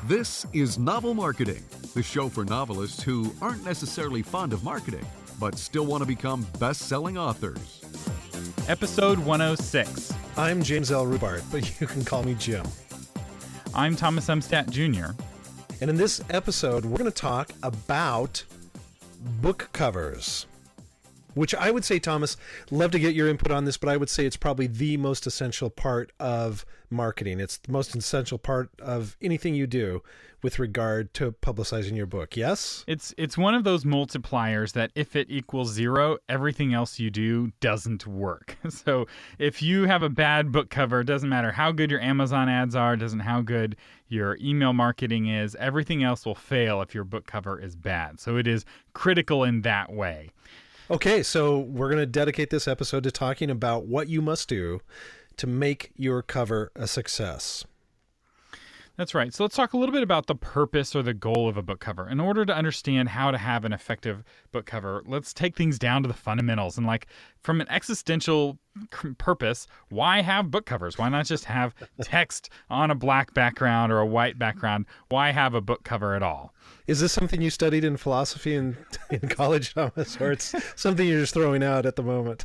This is Novel Marketing, the show for novelists who aren't necessarily fond of marketing, but still want to become best-selling authors. Episode 106. I'm James L. Rubart, but you can call me Jim. I'm Thomas Umstadt Jr. And in this episode, we're going to talk about book covers, which I would say, Thomas, love to get your input on this, but I would say it's probably the most essential part of marketing. It's the most essential part of anything you do with regard to publicizing your book. Yes? It's one of those multipliers that if it equals 0, everything else you do doesn't work. So if you have a bad book cover, it doesn't matter how good your Amazon ads are, it doesn't how good your email marketing is, everything else will fail if your book cover is bad. So it is critical in that way. Okay, so we're going to dedicate this episode to talking about what you must do to make your cover a success. That's right. So let's talk a little bit about the purpose or the goal of a book cover. In order to understand how to have an effective book cover, let's take things down to the fundamentals. And like from an existential purpose, why have book covers? Why not just have text on a black background or a white background? Why have a book cover at all? Is this something you studied in philosophy in college, Thomas, or it's something you're just throwing out at the moment?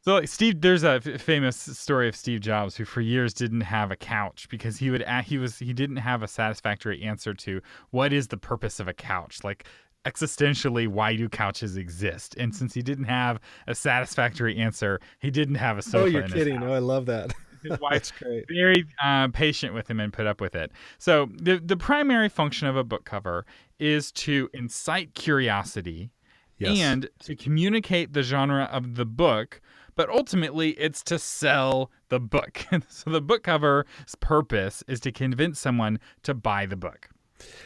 So Steve, there's a famous story of Steve Jobs who for years didn't have a couch because he didn't have a satisfactory answer to what is the purpose of a couch? Like existentially, why do couches exist? And since he didn't have a satisfactory answer, he didn't have a sofa. Oh, you're in kidding. his house. Oh, I love that. His wife's great. Very patient with him and put up with it. So the primary function of a book cover is to incite curiosity and to communicate the genre of the book, but ultimately it's to sell the book. So the book cover's purpose is to convince someone to buy the book.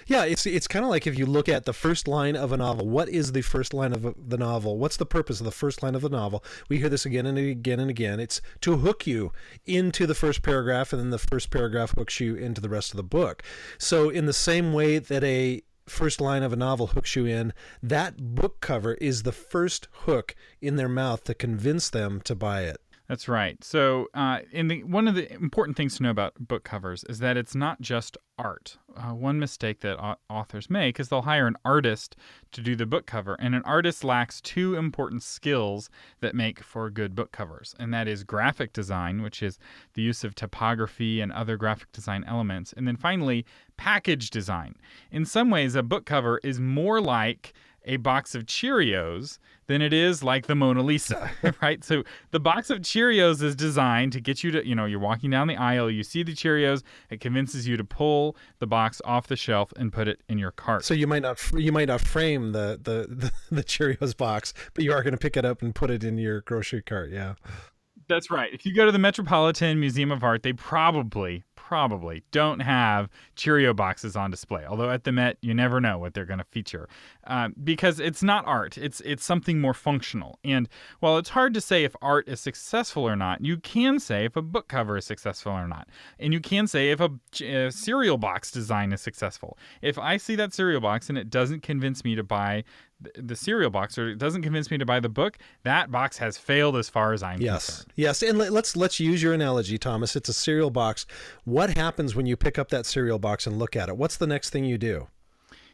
Yeah, it's kind of like if you look at the first line of a novel. What is the first line of the novel? What's the purpose of the first line of the novel? We hear this again and again and again. It's to hook you into the first paragraph, and then the first paragraph hooks you into the rest of the book. So in the same way that a first line of a novel hooks you in, that book cover is the first hook in their mouth to convince them to buy it. That's right. So one of the important things to know about book covers is that it's not just art. One mistake that authors make is they'll hire an artist to do the book cover, and an artist lacks two important skills that make for good book covers, and that is graphic design, which is the use of typography and other graphic design elements, and then finally, package design. In some ways, a book cover is more like a box of Cheerios than it is like the Mona Lisa, right? So the box of Cheerios is designed to get you to, you're walking down the aisle, you see the Cheerios, it convinces you to pull the box off the shelf and put it in your cart. So you might not frame the Cheerios box, but you are going to pick it up and put it in your grocery cart. Yeah. That's right. If you go to the Metropolitan Museum of Art, they probably don't have Cheerio boxes on display. Although at the Met, you never know what they're going to feature because it's not art. It's something more functional. And while it's hard to say if art is successful or not, you can say if a book cover is successful or not. And you can say if a cereal box design is successful. If I see that cereal box and it doesn't convince me to buy the cereal box, or it doesn't convince me to buy the book, that box has failed as far as I'm concerned. Yes, and let's use your analogy, Thomas. It's a cereal box. What happens when you pick up that cereal box and look at it? What's the next thing you do?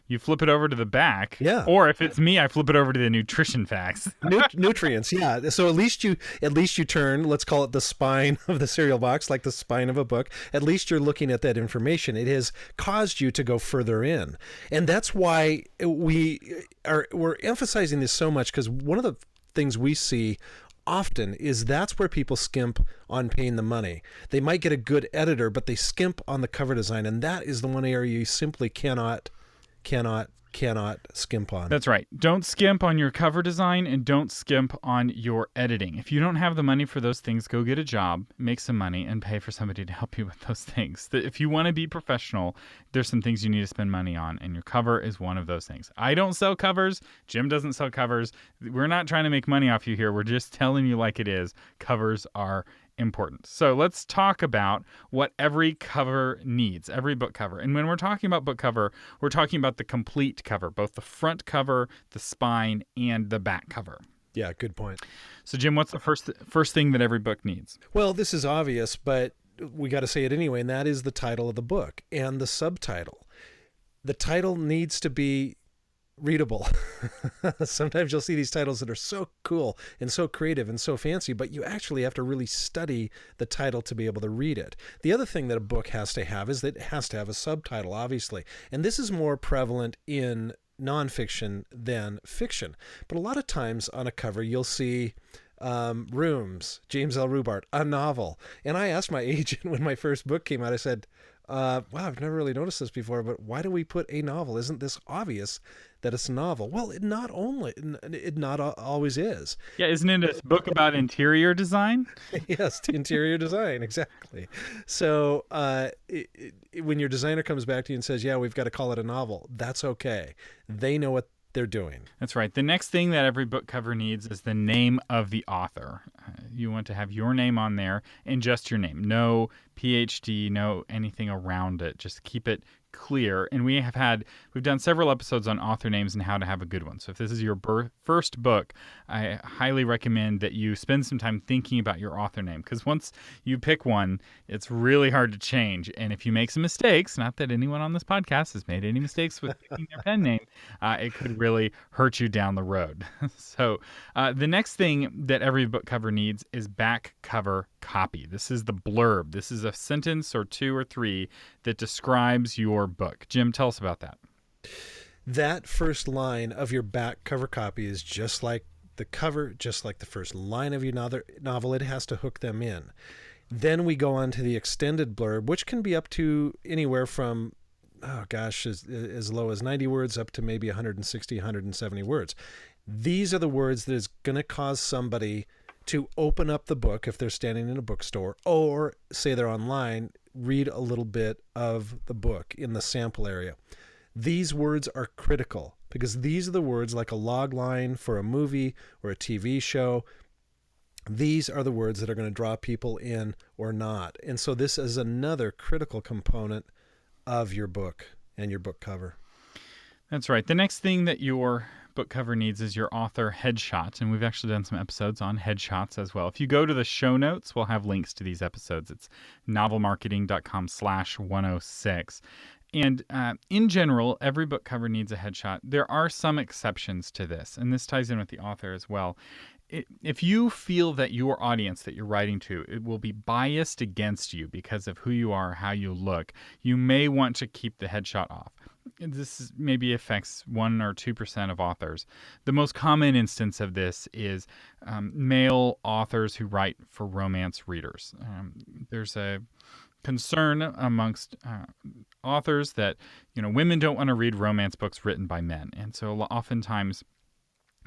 You flip it over to the back. Yeah. Or if it's me, I flip it over to the nutrition facts. Nutrients, yeah. So at least you turn, let's call it the spine of the cereal box, like the spine of a book. At least you're looking at that information. It has caused you to go further in. And that's why we're emphasizing this so much, because one of the things we see often is that's where people skimp on paying the money. They might get a good editor, but they skimp on the cover design. And that is the one area you simply cannot skimp on. That's right. Don't skimp on your cover design and don't skimp on your editing. If you don't have the money for those things, go get a job, make some money, and pay for somebody to help you with those things. If you want to be professional, there's some things you need to spend money on, and your cover is one of those things. I don't sell covers. Jim doesn't sell covers. We're not trying to make money off you here. We're just telling you like it is. Covers are important. So let's talk about what every cover needs, every book cover. And when we're talking about book cover, we're talking about the complete cover, both the front cover, the spine, and the back cover. Yeah, good point. So Jim, what's the first thing that every book needs? Well, this is obvious, but we got to say it anyway, and that is the title of the book and the subtitle. the title needs to be readable. Sometimes you'll see these titles that are so cool and so creative and so fancy, but you actually have to really study the title to be able to read it. The other thing that a book has to have is that it has to have a subtitle, obviously. And this is more prevalent in nonfiction than fiction. But a lot of times on a cover, you'll see Rooms, James L. Rubart, a novel. And I asked my agent when my first book came out, I said, wow, I've never really noticed this before, but why do we put a novel? Isn't this obvious that it's a novel? Well, it not always is. Yeah, isn't it a book about interior design? Yes, interior design, exactly. So when your designer comes back to you and says, yeah, we've got to call it a novel, that's okay. They know what they're doing. That's right. The next thing that every book cover needs is the name of the author. You want to have your name on there and just your name. No PhD, no anything around it. Just keep it clear. And we've done several episodes on author names and how to have a good one. So if this is your first book, I highly recommend that you spend some time thinking about your author name, because once you pick one, it's really hard to change. And if you make some mistakes, not that anyone on this podcast has made any mistakes with picking their pen name, it could really hurt you down the road. So the next thing that every book cover needs is back cover copy. This is the blurb. This is a sentence or two or three that describes your book. Jim, tell us about that. That first line of your back cover copy is just like the cover, just like the first line of your novel. It has to hook them in. Then we go on to the extended blurb, which can be up to anywhere from, as low as 90 words up to maybe 160, 170 words. These are the words that is going to cause somebody to open up the book if they're standing in a bookstore, or say they're online, read a little bit of the book in the sample area. These words are critical because these are the words, like a log line for a movie or a TV show. These are the words that are going to draw people in or not. And so this is another critical component of your book and your book cover. That's right. The next thing that your book cover needs is your author headshot, and we've actually done some episodes on headshots as well. If you go to the show notes, we'll have links to these episodes. It's novelmarketing.com/106. And in general, every book cover needs a headshot. There are some exceptions to this, and this ties in with the author as well. If you feel that your audience that you're writing to, it will be biased against you because of who you are, how you look, you may want to keep the headshot off. This maybe affects 1 or 2% of authors. The most common instance of this is male authors who write for romance readers. There's a concern amongst authors that women don't want to read romance books written by men, and so oftentimes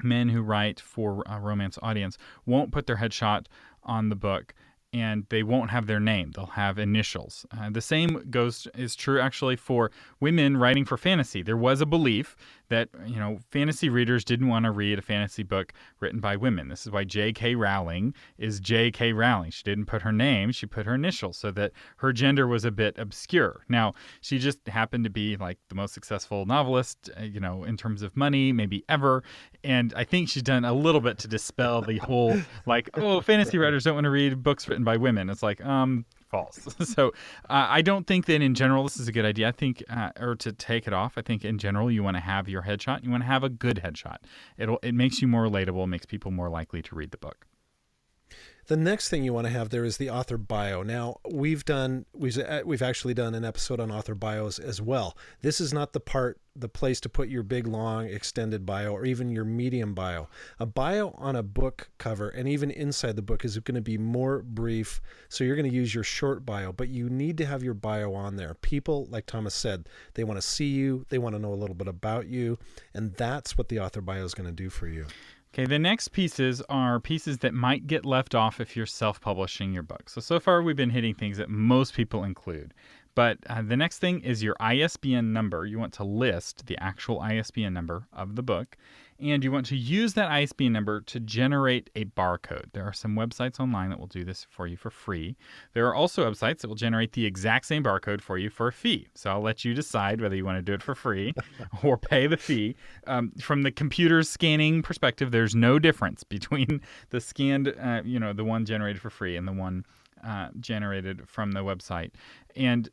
men who write for a romance audience won't put their headshot on the book, and they won't have their name. They'll have initials. The same is true actually for women writing for fantasy. There was a belief that fantasy readers didn't want to read a fantasy book written by women. This is why J.K. Rowling is J.K. Rowling. She didn't put her name, she put her initials so that her gender was a bit obscure. Now, she just happened to be like the most successful novelist, in terms of money, maybe ever. And I think she's done a little bit to dispel the whole fantasy writers don't want to read books written by women. It's like, false. So I don't think that in general this is a good idea. I think, or to take it off, I think in general you want to have your headshot. You want to have a good headshot. It makes you more relatable, makes people more likely to read the book. The next thing you want to have there is the author bio. Now, we've actually done an episode on author bios as well. This is not the place to put your big, long, extended bio or even your medium bio. A bio on a book cover and even inside the book is going to be more brief, so you're going to use your short bio, but you need to have your bio on there. People, like Thomas said, they want to see you, they want to know a little bit about you, and that's what the author bio is going to do for you. Okay, the next pieces are pieces that might get left off if you're self-publishing your book. So far we've been hitting things that most people include. But the next thing is your ISBN number. You want to list the actual ISBN number of the book, and you want to use that ISBN number to generate a barcode. There are some websites online that will do this for you for free. There are also websites that will generate the exact same barcode for you for a fee. So I'll let you decide whether you want to do it for free or pay the fee. From the computer scanning perspective, there's no difference between the scanned, the one generated for free and the one generated from the website. And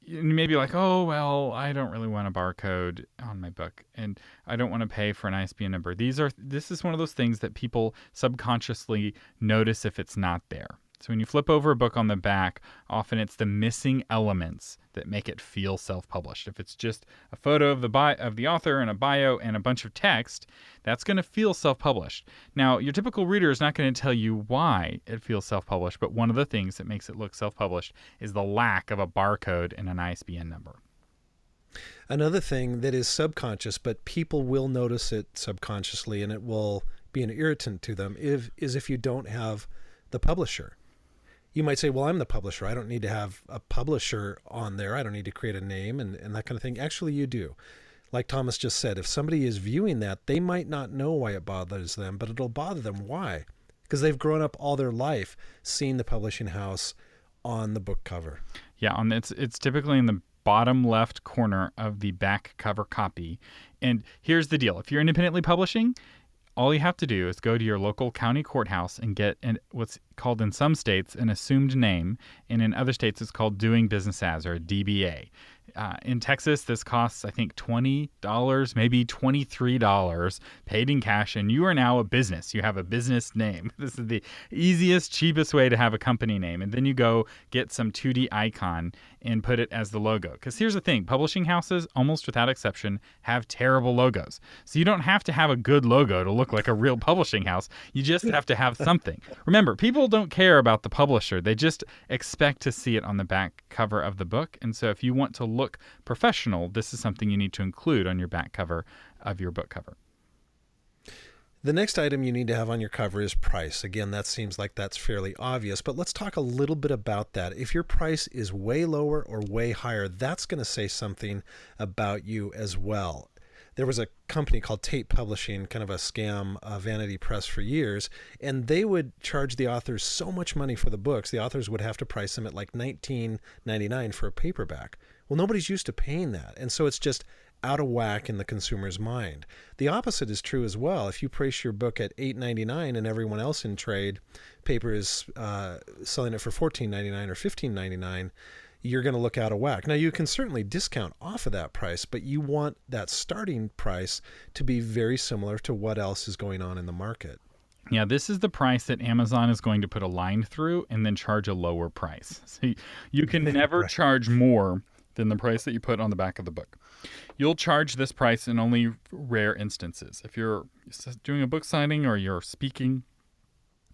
you may be like, oh, well, I don't really want a barcode on my book, and I don't want to pay for an ISBN number. This is one of those things that people subconsciously notice if it's not there. So when you flip over a book on the back, often it's the missing elements that make it feel self-published. If it's just a photo of the author and a bio and a bunch of text, that's going to feel self-published. Now, your typical reader is not going to tell you why it feels self-published, but one of the things that makes it look self-published is the lack of a barcode and an ISBN number. Another thing that is subconscious, but people will notice it subconsciously, and it will be an irritant to them, is if you don't have the publisher. You might say, well, I'm the publisher. I don't need to have a publisher on there. I don't need to create a name and that kind of thing. Actually, you do. Like Thomas just said, if somebody is viewing that, they might not know why it bothers them, but it'll bother them. Why? Because they've grown up all their life seeing the publishing house on the book cover. Yeah, it's typically in the bottom left corner of the back cover copy. And here's the deal. If you're independently publishing, all you have to do is go to your local county courthouse and get what's called in some states an assumed name, and in other states it's called doing business as, or a DBA. In Texas, this costs, I think, $20, maybe $23 paid in cash, and you are now a business. You have a business name. This is the easiest, cheapest way to have a company name. And then you go get some 2D icon and put it as the logo. Because here's the thing. Publishing houses, almost without exception, have terrible logos. So you don't have to have a good logo to look like a real publishing house. You just have to have something. Remember, people don't care about the publisher. They just expect to see it on the back cover of the book. And so if you want to look professional, this is something you need to include on your back cover of your book cover. The next item you need to have on your cover is price. Again, that seems like that's fairly obvious, but let's talk a little bit about that. If your price is way lower or way higher, that's going to say something about you as well. There was a company called Tate Publishing, kind of a scam vanity press for years, and they would charge the authors so much money for the books, the authors would have to price them at like $19.99 for a paperback. Well, nobody's used to paying that, and so it's just out of whack in the consumer's mind. The opposite is true as well. If you price your book at $8.99 and everyone else in trade paper is selling it for $14.99 or $15.99, you're going to look out of whack. Now, you can certainly discount off of that price, but you want that starting price to be very similar to what else is going on in the market. Yeah, this is the price that Amazon is going to put a line through and then charge a lower price. So you can never charge more than the price that you put on the back of the book. You'll charge this price in only rare instances. If you're doing a book signing or you're speaking,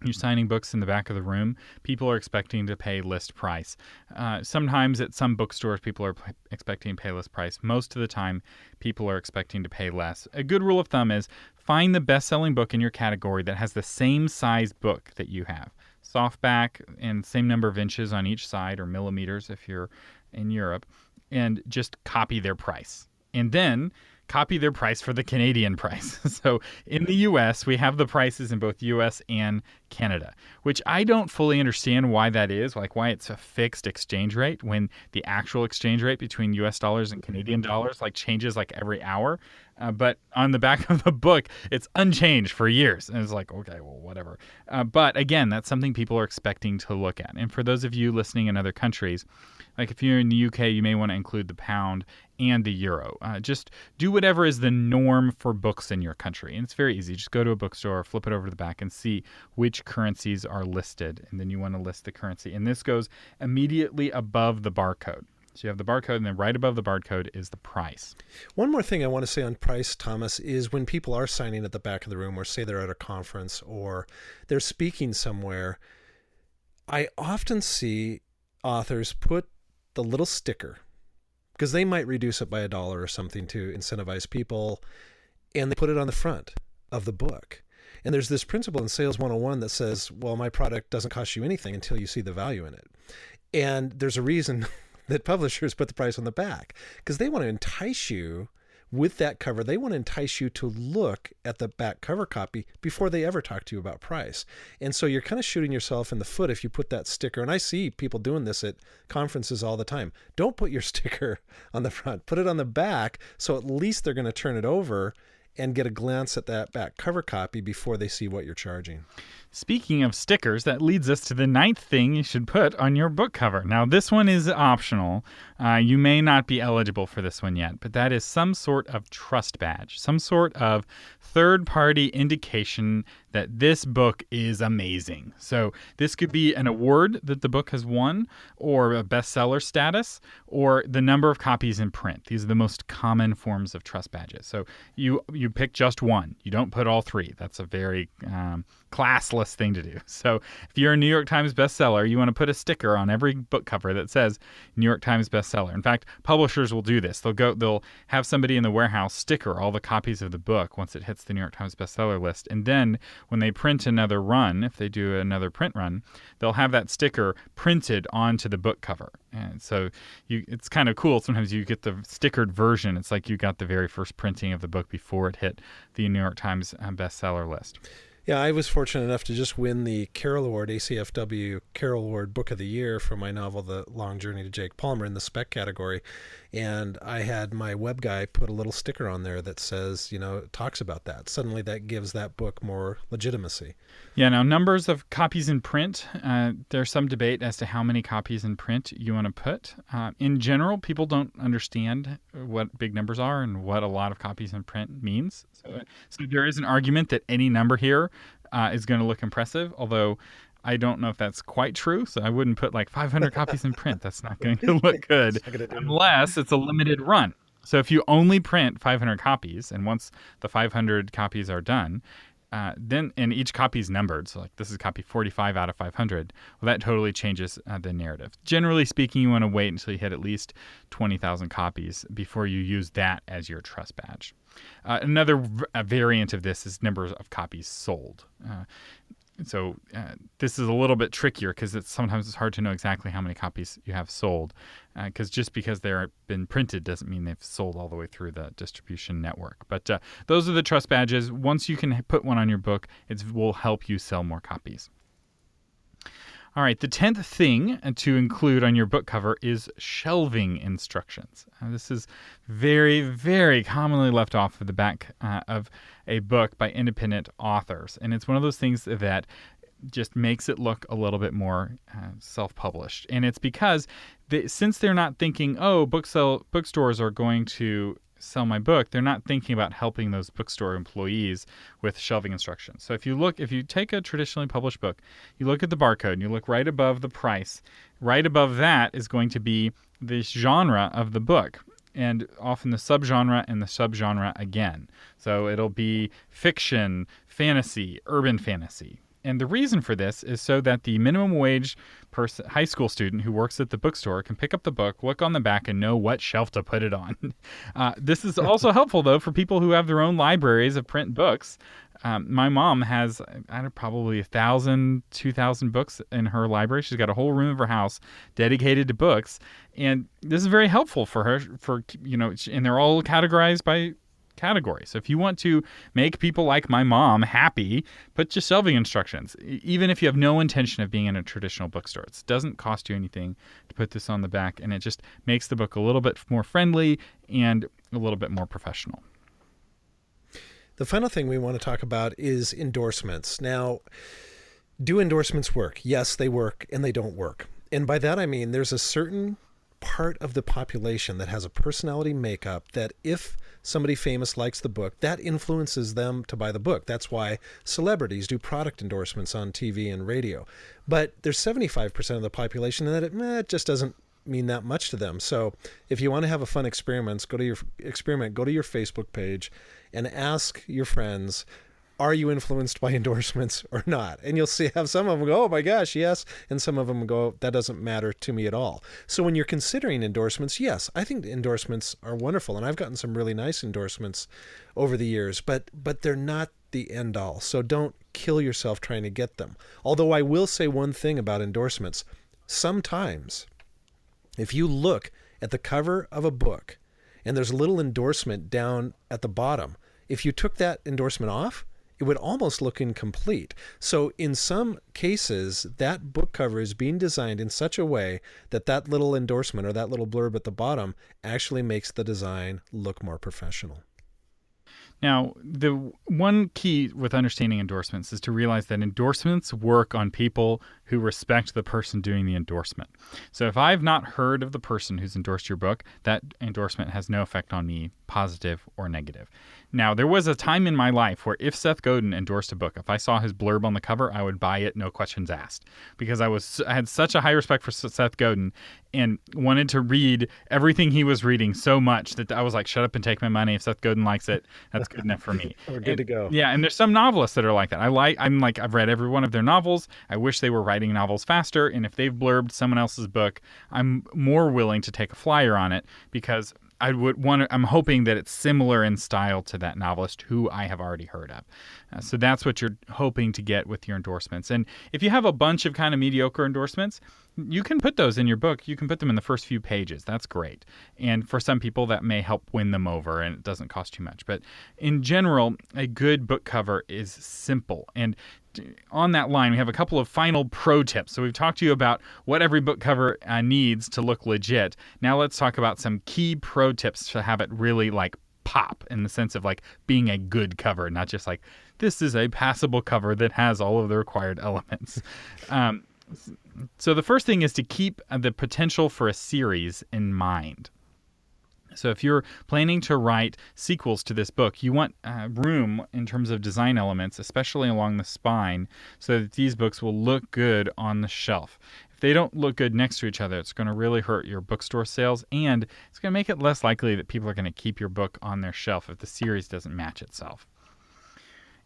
you're signing books in the back of the room, people are expecting to pay list price. Sometimes at some bookstores, people are expecting to pay list price. Most of the time, people are expecting to pay less. A good rule of thumb is find the best-selling book in your category that has the same size book that you have. Softback and same number of inches on each side, or millimeters if you're in Europe, and just copy their price. And then copy their price for the Canadian price. So in the U.S., we have the prices in both U.S. and Canada, which I don't fully understand why that is, like why it's a fixed exchange rate when the actual exchange rate between U.S. dollars and Canadian dollars like changes like every hour. But on the back of the book, it's unchanged for years. And it's like, okay, well, whatever. But again, that's something people are expecting to look at. And for those of you listening in other countries, like if you're in the UK, you may want to include the pound and the euro. Just do whatever is the norm for books in your country. And it's very easy. Just go to a bookstore, flip it over to the back, and see which currencies are listed. And then you want to list the currency. And this goes immediately above the barcode. So you have the barcode, and then right above the barcode is the price. One more thing I want to say on price, Thomas, is when people are signing at the back of the room, or say they're at a conference or they're speaking somewhere, I often see authors put the little sticker, because they might reduce it by $1 or something to incentivize people, and they put it on the front of the book. And there's this principle in Sales 101 that says, well, my product doesn't cost you anything until you see the value in it. And there's a reason that publishers put the price on the back, because they want to entice you with that cover. They want to entice you to look at the back cover copy before they ever talk to you about price. And so you're kind of shooting yourself in the foot if you put that sticker. And I see people doing this at conferences all the time. Don't put your sticker on the front. Put it on the back, so at least they're going to turn it over and get a glance at that back cover copy before they see what you're charging. Speaking of stickers, that leads us to the 9th thing you should put on your book cover. Now, this one is optional. You may not be eligible for this one yet, but that is some sort of trust badge, some sort of third-party indication that this book is amazing. So this could be an award that the book has won, or a bestseller status, or the number of copies in print. These are the most common forms of trust badges. So you pick just one. You don't put all three. That's a very classless thing to do. So if you're a New York Times bestseller, you want to put a sticker on every book cover that says New York Times bestseller. In fact, publishers will do this. They'll have somebody in the warehouse sticker all the copies of the book once it hits the New York Times bestseller list. And then when they print another run, if they do another print run, they'll have that sticker printed onto the book cover. And so it's kind of cool. Sometimes you get the stickered version. It's like you got the very first printing of the book before it hit the New York Times bestseller list. Yeah, I was fortunate enough to just win the Carroll Award, ACFW Carroll Award Book of the Year for my novel, The Long Journey to Jake Palmer, in the spec category. And I had my web guy put a little sticker on there that says, talks about that. Suddenly that gives that book more legitimacy. Yeah, now numbers of copies in print, there's some debate as to how many copies in print you want to put. In general, people don't understand what big numbers are and what a lot of copies in print means. So there is an argument that any number here is going to look impressive, although I don't know if that's quite true. So I wouldn't put like 500 copies in print. That's not going to look good unless it's a limited run. So if you only print 500 copies, and once the 500 copies are done, then and each copy is numbered, so like this is copy 45 out of 500. Well, that totally changes the narrative. Generally speaking, you want to wait until you hit at least 20,000 copies before you use that as your trust badge. Another variant of this is numbers of copies sold. So this is a little bit trickier because sometimes it's hard to know exactly how many copies you have sold, because just because they've been printed doesn't mean they've sold all the way through the distribution network. But those are the trust badges. Once you can put one on your book, it will help you sell more copies. All right, the 10th thing to include on your book cover is shelving instructions. This is very, very commonly left off of the back of a book by independent authors. And it's one of those things that just makes it look a little bit more self-published. And it's because since they're not thinking, bookstores are going to sell my book, they're not thinking about helping those bookstore employees with shelving instructions. So if you take a traditionally published book, you look at the barcode and you look right above the price, right above that is going to be the genre of the book, and often the subgenre and the subgenre again. So it'll be fiction, fantasy, urban fantasy. And the reason for this is so that the minimum wage high school student who works at the bookstore can pick up the book, look on the back, and know what shelf to put it on. This is also helpful, though, for people who have their own libraries of print books. My mom has probably 1,000, 2,000 books in her library. She's got a whole room of her house dedicated to books. And this is very helpful for her, and they're all categorized by category. So if you want to make people like my mom happy, put your shelving instructions, even if you have no intention of being in a traditional bookstore. It doesn't cost you anything to put this on the back, and it just makes the book a little bit more friendly and a little bit more professional. The final thing we want to talk about is endorsements. Now, do endorsements work? Yes, they work, and they don't work. And by that I mean there's a certain part of the population that has a personality makeup that if somebody famous likes the book, that influences them to buy the book. That's why celebrities do product endorsements on TV and radio. But there's 75% of the population that it just doesn't mean that much to them. So if you want to have a fun experiment, go to your Facebook page and ask your friends, are you influenced by endorsements or not? And you'll have some of them go, oh my gosh, yes. And some of them go, that doesn't matter to me at all. So when you're considering endorsements, yes, I think endorsements are wonderful. And I've gotten some really nice endorsements over the years, but they're not the end all. So don't kill yourself trying to get them. Although I will say one thing about endorsements. Sometimes if you look at the cover of a book and there's a little endorsement down at the bottom, if you took that endorsement off, it would almost look incomplete. So in some cases, that book cover is being designed in such a way that that little endorsement or that little blurb at the bottom actually makes the design look more professional. Now, the one key with understanding endorsements is to realize that endorsements work on people who respect the person doing the endorsement. So if I've not heard of the person who's endorsed your book, that endorsement has no effect on me, positive or negative. Now, there was a time in my life where if Seth Godin endorsed a book, if I saw his blurb on the cover, I would buy it, no questions asked, because I had such a high respect for Seth Godin and wanted to read everything he was reading so much that I was like, shut up and take my money. If Seth Godin likes it, that's good enough for me. We're good to go. Yeah, and there's some novelists that are like that. I've read every one of their novels. I wish they were writing novels faster, and if they've blurbed someone else's book, I'm more willing to take a flyer on it because I'm hoping that it's similar in style to that novelist who I have already heard of. So that's what you're hoping to get with your endorsements. And if you have a bunch of kind of mediocre endorsements, you can put those in your book. You can put them in the first few pages. That's great. And for some people, that may help win them over, and it doesn't cost too much. But in general, a good book cover is simple. And on that line, we have a couple of final pro tips. So we've talked to you about what every book cover needs to look legit. Now let's talk about some key pro tips to have it really like pop in the sense of like being a good cover, not just like this is a passable cover that has all of the required elements. So the first thing is to keep the potential for a series in mind. So if you're planning to write sequels to this book, you want room in terms of design elements, especially along the spine, so that these books will look good on the shelf. If they don't look good next to each other, it's going to really hurt your bookstore sales, and it's going to make it less likely that people are going to keep your book on their shelf if the series doesn't match itself.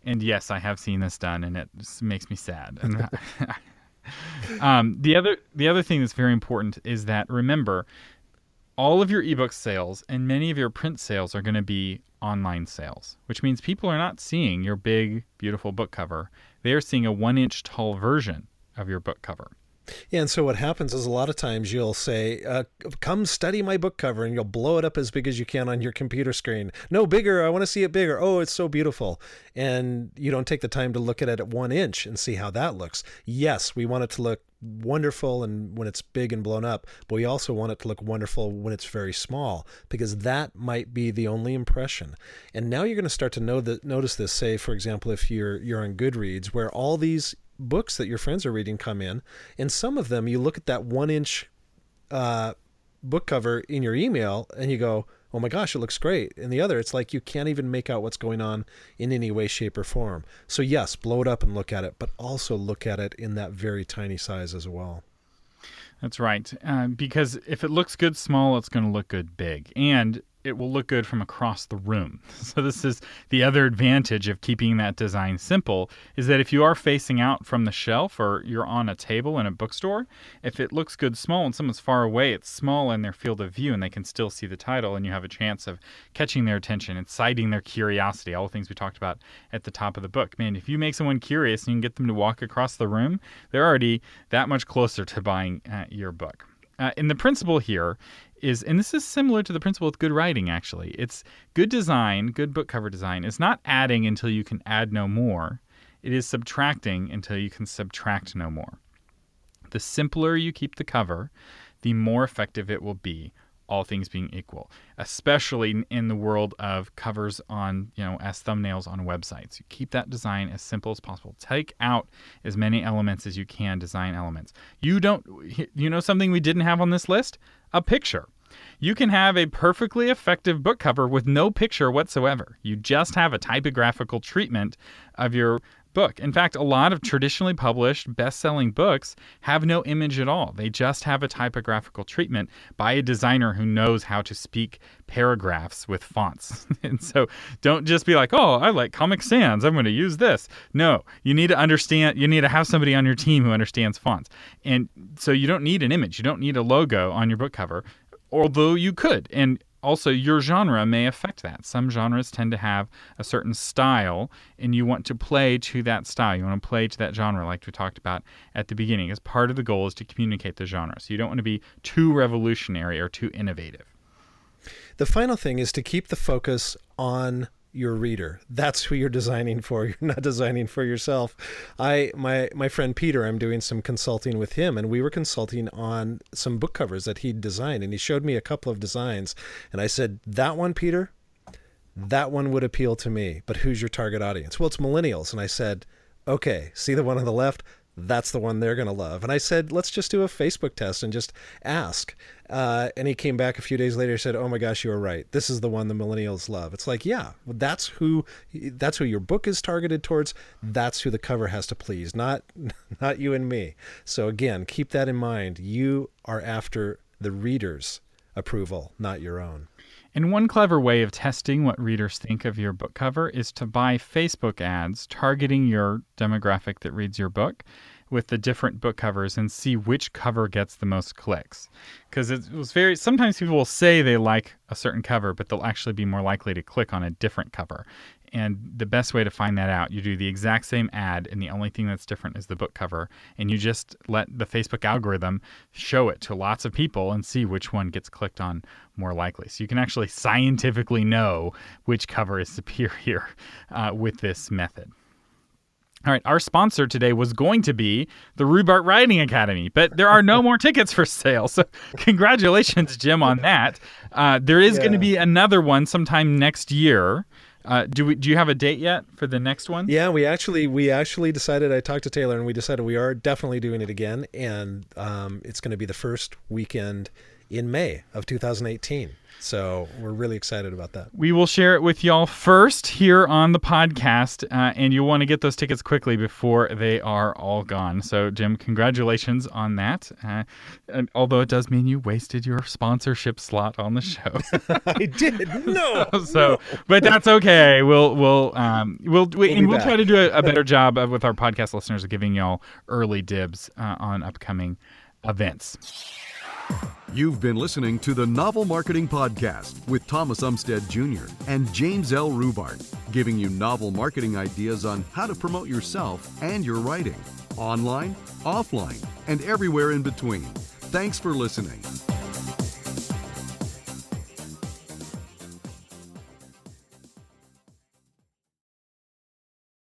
And yes, I have seen this done, and it just makes me sad. The other thing that's very important is that, remember, all of your ebook sales and many of your print sales are going to be online sales, which means people are not seeing your big, beautiful book cover. They are seeing a 1-inch tall version of your book cover. Yeah, and so what happens is a lot of times you'll say, come study my book cover, and you'll blow it up as big as you can on your computer screen. No, bigger. I want to see it bigger. Oh, it's so beautiful. And you don't take the time to look at it at 1 inch and see how that looks. Yes, we want it to look wonderful and when it's big and blown up, but we also want it to look wonderful when it's very small, because that might be the only impression. And now you're going to start to notice this, say, for example, if you're on Goodreads, where all these books that your friends are reading come in, and some of them you look at that 1-inch book cover in your email and you go, oh my gosh, it looks great. And the other, it's like you can't even make out what's going on in any way, shape, or form. So yes, blow it up and look at it, but also look at it in that very tiny size as well. That's right. Because if it looks good small, it's going to look good big. And it will look good from across the room. So this is the other advantage of keeping that design simple, is that if you are facing out from the shelf or you're on a table in a bookstore, if it looks good small and someone's far away, it's small in their field of view and they can still see the title, and you have a chance of catching their attention, inciting their curiosity, all the things we talked about at the top of the book. Man, if you make someone curious and you can get them to walk across the room, they're already that much closer to buying your book. And the principle here is, and this is similar to the principle with good writing, actually. It's good design, good book cover design is not adding until you can add no more. It is subtracting until you can subtract no more. The simpler you keep the cover, the more effective it will be, all things being equal, especially in the world of covers on, as thumbnails on websites. You keep that design as simple as possible. Take out as many elements as you can, design elements. Something we didn't have on this list? A picture. You can have a perfectly effective book cover with no picture whatsoever. You just have a typographical treatment of your book. In fact, a lot of traditionally published best-selling books have no image at all. They just have a typographical treatment by a designer who knows how to speak paragraphs with fonts. And so don't just be like, oh, I like Comic Sans, I'm going to use this. No, you need to understand, you need to have somebody on your team who understands fonts. And so you don't need an image. You don't need a logo on your book cover, although you could. And also, your genre may affect that. Some genres tend to have a certain style, and you want to play to that style. You want to play to that genre, like we talked about at the beginning, as part of the goal is to communicate the genre. So you don't want to be too revolutionary or too innovative. The final thing is to keep the focus on your reader. That's who you're designing for. You're not designing for yourself. My friend Peter, I'm doing some consulting with him, and we were consulting on some book covers that he'd designed, and he showed me a couple of designs, and I said, that one, Peter, that one would appeal to me, but who's your target audience? Well, it's millennials. And I said, okay, see the one on the left? That's the one they're going to love. And I said, let's just do a Facebook test and just ask. And he came back a few days later and said, oh my gosh, you were right. This is the one the millennials love. It's like, yeah, that's who your book is targeted towards. That's who the cover has to please, not you and me. So again, keep that in mind. You are after the reader's approval, not your own. And one clever way of testing what readers think of your book cover is to buy Facebook ads targeting your demographic that reads your book with the different book covers and see which cover gets the most clicks. Because sometimes people will say they like a certain cover, but they'll actually be more likely to click on a different cover. And the best way to find that out, you do the exact same ad, and the only thing that's different is the book cover. And you just let the Facebook algorithm show it to lots of people and see which one gets clicked on more likely. So you can actually scientifically know which cover is superior with this method. All right, our sponsor today was going to be the Rhubarb Writing Academy, but there are no more tickets for sale. So congratulations, Jim, on that. There is going to be another one sometime next year. Do you have a date yet for the next one? Yeah, we actually decided, I talked to Taylor, and we decided we are definitely doing it again. And it's going to be the first weekend in May of 2018. So we're really excited about that. We will share it with y'all first here on the podcast, and you'll want to get those tickets quickly before they are all gone. So, Jim, congratulations on that. And although it does mean you wasted your sponsorship slot on the show. I did. No. But that's okay. We'll try to do a better job with our podcast listeners of giving y'all early dibs on upcoming events. You've been listening to the Novel Marketing Podcast with Thomas Umstead Jr. and James L. Rhubarb, giving you novel marketing ideas on how to promote yourself and your writing, online, offline, and everywhere in between. Thanks for listening.